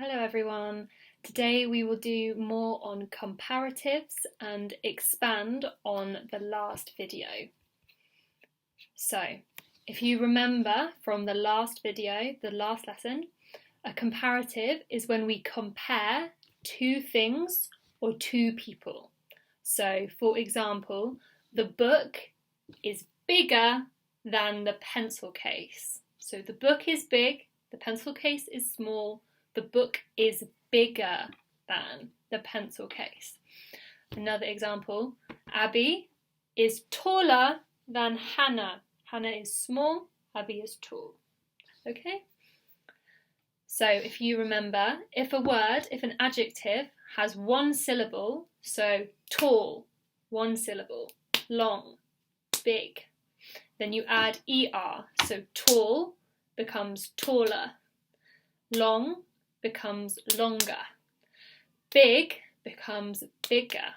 Hello everyone. Today we will do more on comparatives and expand on the last video. So, if you remember from the last video, the last lesson, a comparative is when we compare two things or two people. So, for example, the book is bigger than the pencil case. So the book is big, the pencil case is small. The book is bigger than the pencil case. Another example, Abby is taller than Hannah. Hannah is small, Abby is tall. Okay? So if you remember, if an adjective has one syllable, so tall, one syllable, long, big, then you add er, so tall becomes taller, long becomes longer, big becomes bigger.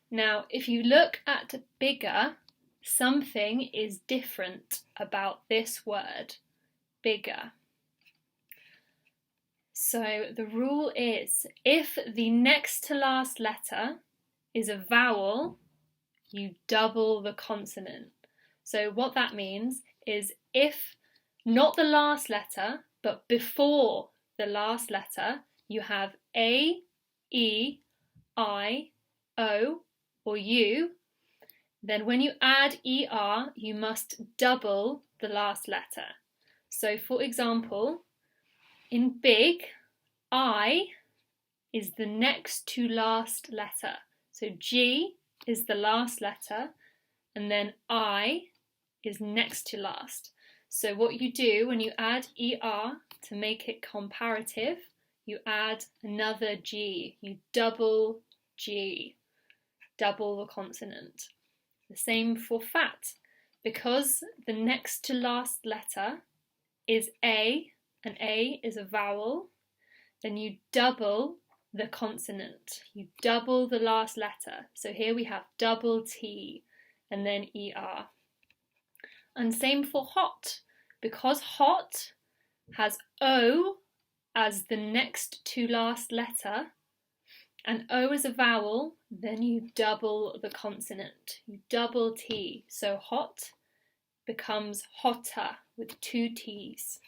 Now, if you look at bigger, something is different about this word, bigger. So the rule is, if the next to last letter is a vowel, you double the consonant. So what that means is if not the last letter, but before the last letter, you have A, E, I, O, or U, then when you add ER, you must double the last letter. So for example, in big, I is the next to last letter. So G is the last letter, and then I is next to last. So what you do when you add ER to make it comparative, you add another G. You double G, double the consonant. The same for fat. Because the next to last letter is A, and A is a vowel, then you double the consonant. You double the last letter. So here we have double T and then ER. And same for hot, because hot has O as the next to last letter, and O is a vowel, then you double the consonant, you double T. So hot becomes hotter with two T's.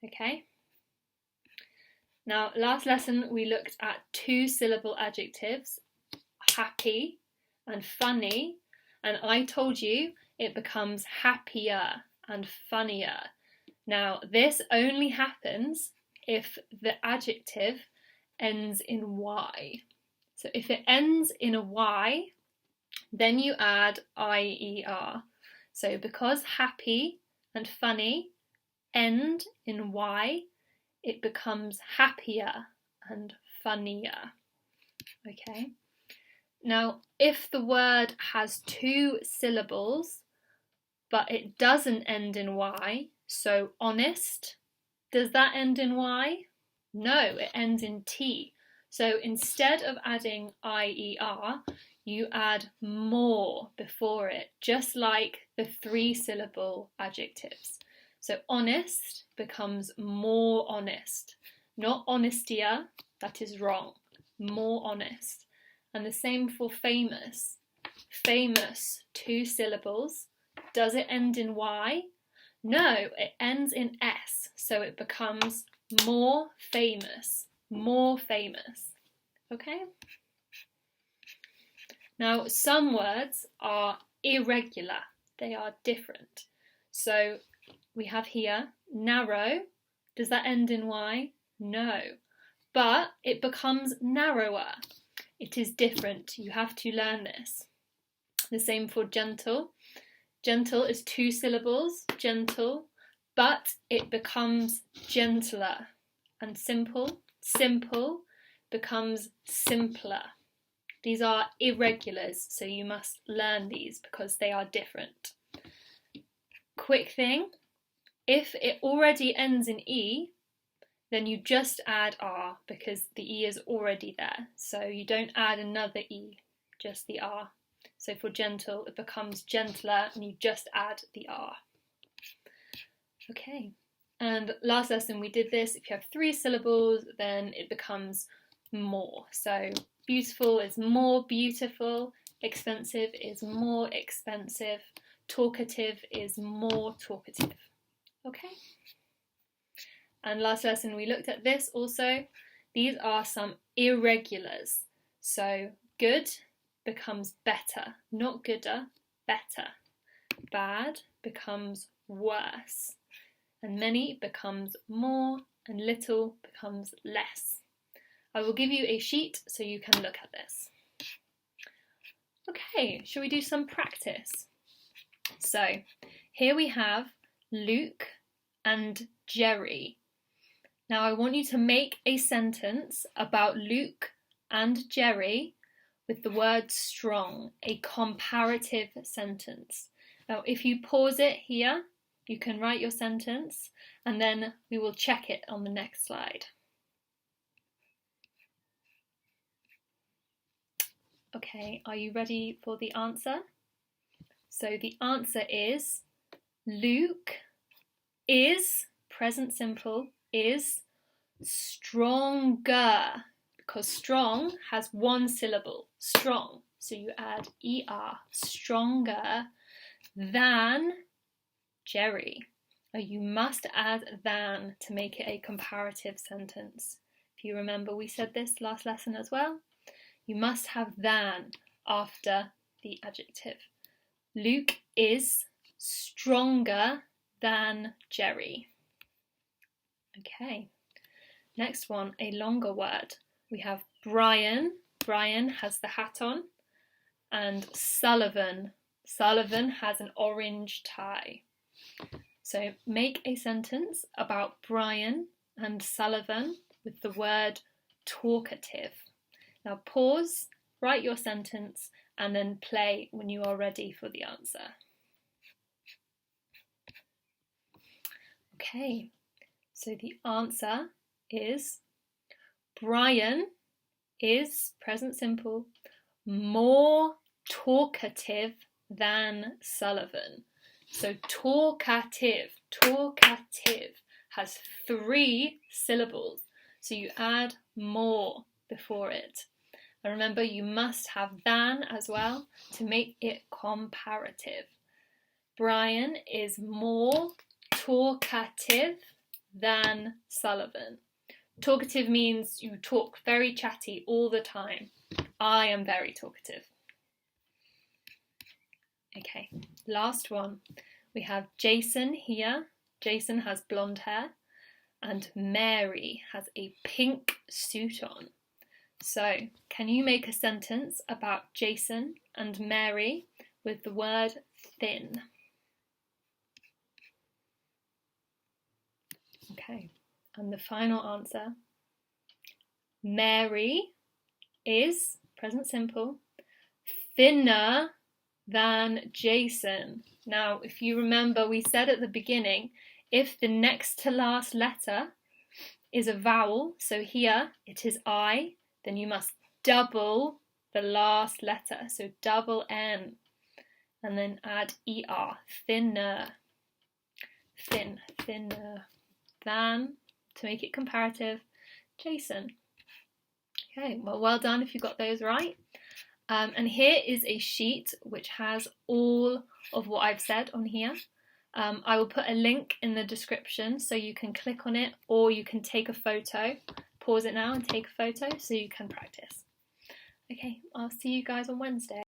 Okay? Now, last lesson we looked at two syllable adjectives, happy and funny, and I told you it becomes happier and funnier. Now, this only happens if the adjective ends in Y. So if it ends in a Y, then you add IER. So because happy and funny end in Y, it becomes happier and funnier. Okay? Now, if the word has two syllables, but it doesn't end in Y, so honest, does that end in Y? No, it ends in T. So instead of adding IER, you add more before it, just like the three syllable adjectives. So honest becomes more honest, not honestier, that is wrong, more honest. And the same for famous. Famous, two syllables. Does it end in Y? No, it ends in S, so it becomes more famous, more famous. Okay? Now, some words are irregular, they are different. So we have here narrow. Does that end in Y? No, but it becomes narrower. It is different, you have to learn this. The same for gentle. Gentle is two syllables, gentle, but it becomes gentler. And simple, simple becomes simpler. These are irregulars, so you must learn these because they are different. Quick thing, if it already ends in E, then you just add R because the E is already there. So you don't add another E, just the R. So for gentle, it becomes gentler and you just add the R. Okay, And last lesson we did this. If you have 3 syllables, then it becomes more. So beautiful is more beautiful, expensive is more expensive, talkative is more talkative. Okay? And last lesson we looked at this also. These are some irregulars. So good becomes better, not gooder, better. Bad becomes worse. And many becomes more, and little becomes less. I will give you a sheet so you can look at this. Okay, shall we do some practice? So here we have Luke and Jerry. Now I want you to make a sentence about Luke and Jerry with the word strong, a comparative sentence. Now if you pause it here, you can write your sentence and then we will check it on the next slide. Okay, are you ready for the answer? So the answer is Luke is, present simple, is stronger, because strong has 1 syllable, strong. So you add ER, stronger than Jerry. Now you must add than to make it a comparative sentence. If you remember, we said this last lesson as well. You must have than after the adjective. Luke is stronger than Jerry. Okay, next one, a longer word. We have Brian. Brian has the hat on. And Sullivan. Sullivan has an orange tie. So make a sentence about Brian and Sullivan with the word talkative. Now pause, write your sentence, and then play when you are ready for the answer. Okay, so the answer is Brian is, present simple, more talkative than Sullivan. So talkative has 3 syllables. So you add more before it. And remember, you must have than as well to make it comparative. Brian is more talkative than Sullivan. Talkative means you talk very chatty all the time. I am very talkative. Okay, last one. We have Jason here. Jason has blonde hair. And Mary has a pink suit on. So, can you make a sentence about Jason and Mary with the word thin? Okay, and the final answer. Mary is, present simple, thinner than Jason. Now, if you remember, we said at the beginning, if the next to last letter is a vowel, so here it is I, then you must double the last letter, so double N, and then add ER, thinner, thinner than, to make it comparative, Jason. Okay, well done if you got those right. And here is a sheet which has all of what I've said on here. I will put a link in the description so you can click on it, or you can take a photo. Pause it now and take a photo so you can practice. Okay, I'll see you guys on Wednesday.